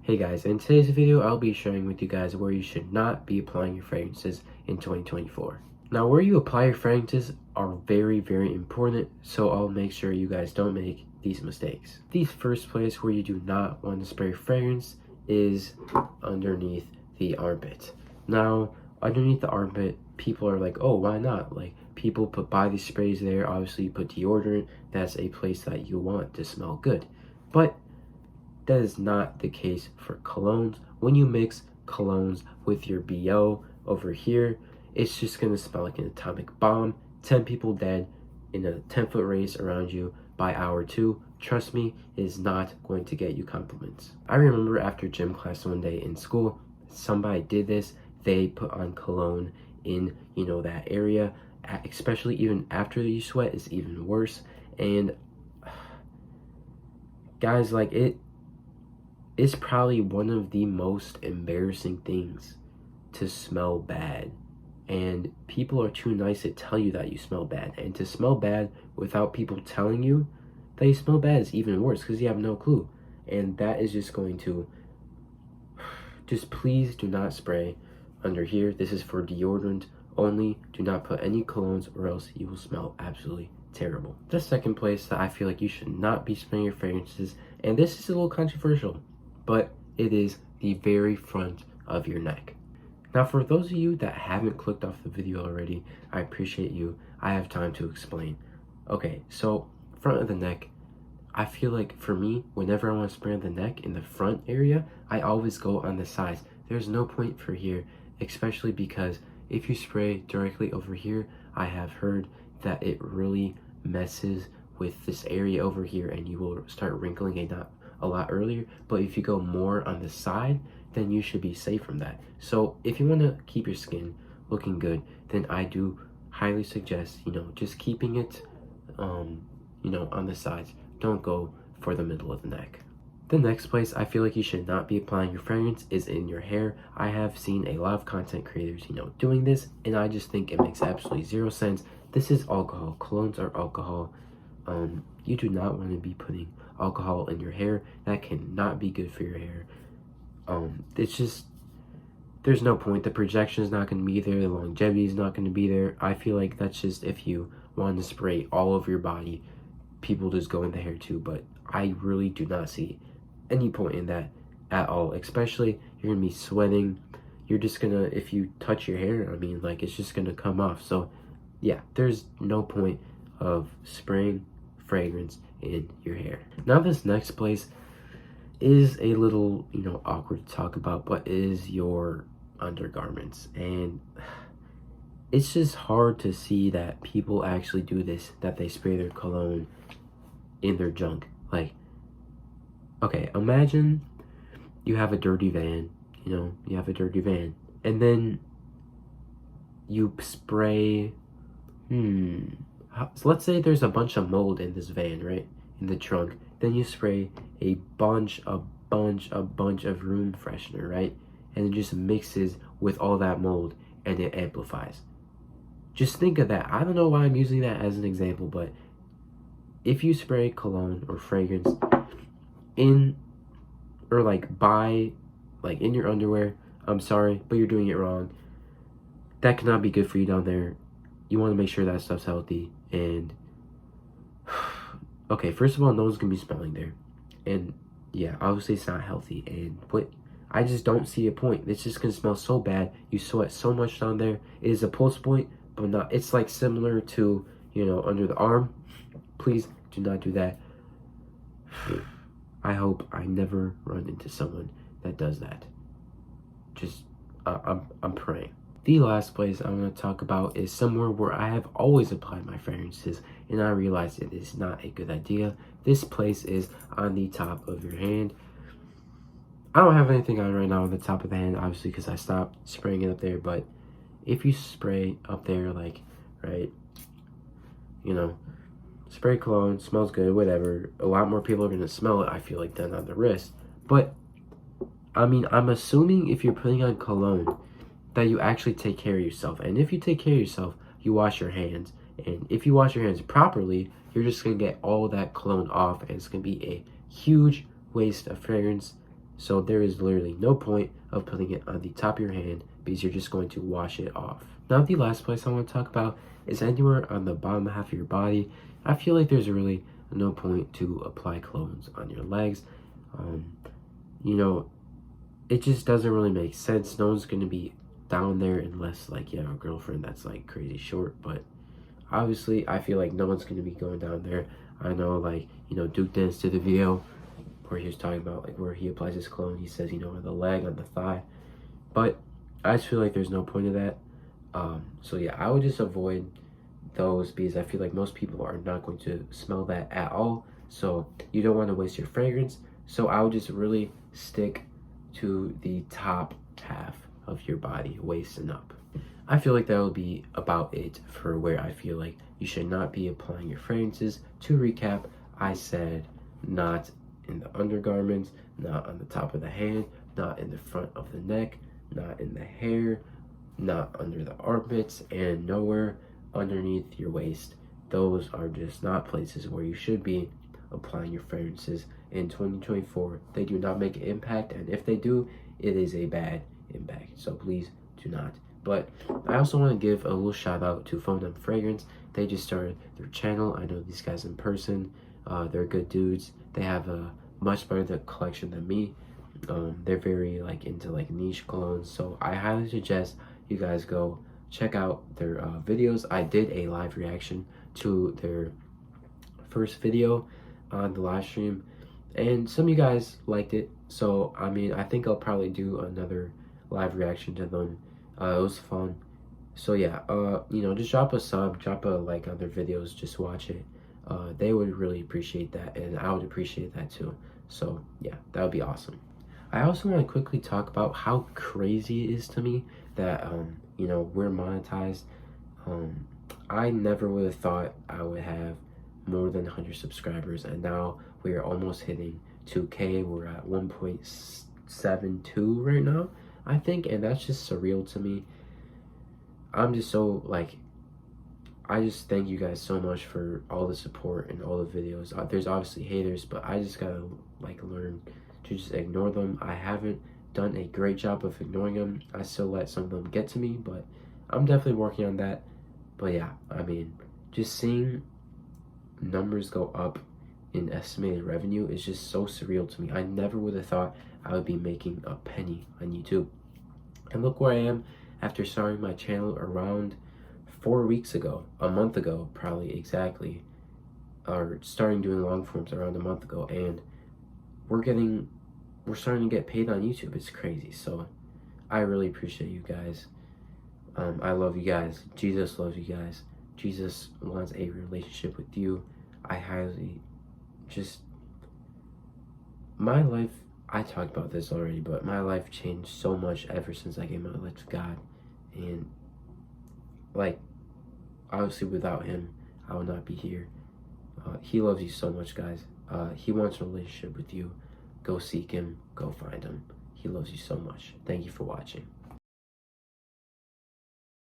Hey guys, in today's video, I'll be sharing with you guys where you should not be applying your fragrances in 2024. Now, where you apply your fragrances are very, very important, so I'll make sure you guys don't make these mistakes. The first place where you do not want to spray fragrance is underneath the armpit. Now, underneath the armpit, people are like, oh, why not? Like, people put body sprays there, obviously you put deodorant, that's a place that you want to smell good. But that is not the case for colognes. When you mix colognes with your BO over here, it's just gonna smell like an atomic bomb. 10 people dead in a 10-foot race around you by hour 2. Trust me, it is not going to get you compliments. I remember after gym class one day in school, somebody did this. They put on cologne in, that area, especially even after you sweat is even worse. And guys, like, it's probably one of the most embarrassing things to smell bad, and people are too nice to tell you that you smell bad, and to smell bad without people telling you that you smell bad is even worse because you have no clue. And that is just going to please do not spray under here. This is for deodorant only. Do not put any colognes or else you will smell absolutely terrible. The second place that I feel like you should not be spraying your fragrances, and this is a little controversial, but it is the very front of your neck. Now, for those of you that haven't clicked off the video already, I appreciate you. I have time to explain. Okay, so front of the neck, I feel like for me, whenever I want to spray on the neck in the front area, I always go on the sides. There's no point for here, especially because if you spray directly over here, I have heard that it really messes with this area over here and you will start wrinkling a lot earlier. But if you go more on the side, then you should be safe from that. So if you want to keep your skin looking good, then I do highly suggest, just keeping it, on the sides. Don't go for the middle of the neck. The next place I feel like you should not be applying your fragrance is in your hair. I have seen a lot of content creators, doing this, and I just think it makes absolutely zero sense. This is alcohol. Colognes are alcohol. You do not want to be putting alcohol in your hair. That cannot be good for your hair. It's just, there's no point. The projection is not going to be there. The longevity is not going to be there. I feel like that's just if you want to spray all over your body, people just go in the hair too. But I really do not see any point in that at all. Especially, you're going to be sweating. You're just going to, if you touch your hair, it's just going to come off. So yeah, there's no point of spraying fragrance in your hair. Now, this next place is a little, awkward to talk about, but is your undergarments. And it's just hard to see that people actually do this, that they spray their cologne in their junk. Like, okay, imagine you have a dirty van, and then you spray, so let's say there's a bunch of mold in this van, right? In the trunk. Then you spray a bunch of room freshener, right? And it just mixes with all that mold and it amplifies. Just think of that. I don't know why I'm using that as an example, but if you spray cologne or fragrance in your underwear, I'm sorry, but you're doing it wrong. That cannot be good for you down there. You want to make sure that stuff's healthy. And okay, first of all, no one's gonna be smelling there, and yeah, obviously it's not healthy. But I just don't see a point. It's just gonna smell so bad. You sweat so much down there. It is a pulse point, but not. It's like similar to under the arm. Please do not do that. I hope I never run into someone that does that. Just I'm praying. The last place I'm going to talk about is somewhere where I have always applied my fragrances, and I realize it is not a good idea. This place is on the top of your hand. I don't have anything on right now on the top of the hand, obviously, because I stopped spraying it up there. But if you spray up there, spray cologne, smells good, whatever. A lot more people are going to smell it, I feel like, than on the wrist. But, I'm assuming if you're putting on cologne, that you actually take care of yourself. And if you take care of yourself, you wash your hands. And if you wash your hands properly, you're just going to get all that cologne off, and it's going to be a huge waste of fragrance. So there is literally no point of putting it on the top of your hand because you're just going to wash it off. Now the last place I want to talk about is anywhere on the bottom half of your body. I feel like there's really no point to apply clones on your legs. You know, it just doesn't really make sense. No one's going to be down there unless like you have a girlfriend that's like crazy short, but obviously I feel like no one's going to be going down there. I know, like, you know, Duke Dance did a video where he was talking about like where he applies his cologne. He says, you know, on the leg, on the thigh, but I just feel like there's no point of that. So yeah, I would just avoid those because I feel like most people are not going to smell that at all, so you don't want to waste your fragrance. So I would just really stick to the top half of your body, waist and up. I feel like that will be about it for where I feel like you should not be applying your fragrances. To recap, I said not in the undergarments, not on the top of the hand, not in the front of the neck, not in the hair, not under the armpits, and nowhere underneath your waist. Those are just not places where you should be applying your fragrances in 2024. They do not make an impact, and if they do, it is a bad impact. So please do not. But I also want to give a little shout out to Phone Them Fragrance. They just started their channel. I know these guys in person. They're good dudes. They have a much better collection than me. They're very like into like niche colognes, so I highly suggest you guys go check out their videos. I did a live reaction to their first video on the live stream, and some of you guys liked it, so I mean, I think I'll probably do another live reaction to them. It was fun. So yeah, you know, just drop a sub, drop a like on their videos, just watch it. They would really appreciate that, and I would appreciate that too. So yeah, that would be awesome. I also want to quickly talk about how crazy it is to me that you know, we're monetized. I never would have thought I would have more than 100 subscribers, and now we are almost hitting 2K. We're at 1.72 right now, I think, and that's just surreal to me. I'm just so like, I just thank you guys so much for all the support and all the videos. There's obviously haters, but I just gotta like learn to just ignore them. I haven't done a great job of ignoring them. I still let some of them get to me, but I'm definitely working on that. But yeah, I mean, just seeing numbers go up in estimated revenue is just so surreal to me. I never would have thought I would be making a penny on YouTube. And look where I am after starting my channel around 4 weeks ago, a month ago, probably exactly, or starting doing long forms around a month ago, and we're starting to get paid on YouTube. It's crazy. So I really appreciate you guys. I love you guys. Jesus loves you guys. Jesus wants a relationship with you. I highly just, my life, I talked about this already, but my life changed so much ever since I gave my life to God. And like, obviously without him, I would not be here. He loves you so much, guys. He wants a relationship with you. Go seek him. Go find him. He loves you so much. Thank you for watching.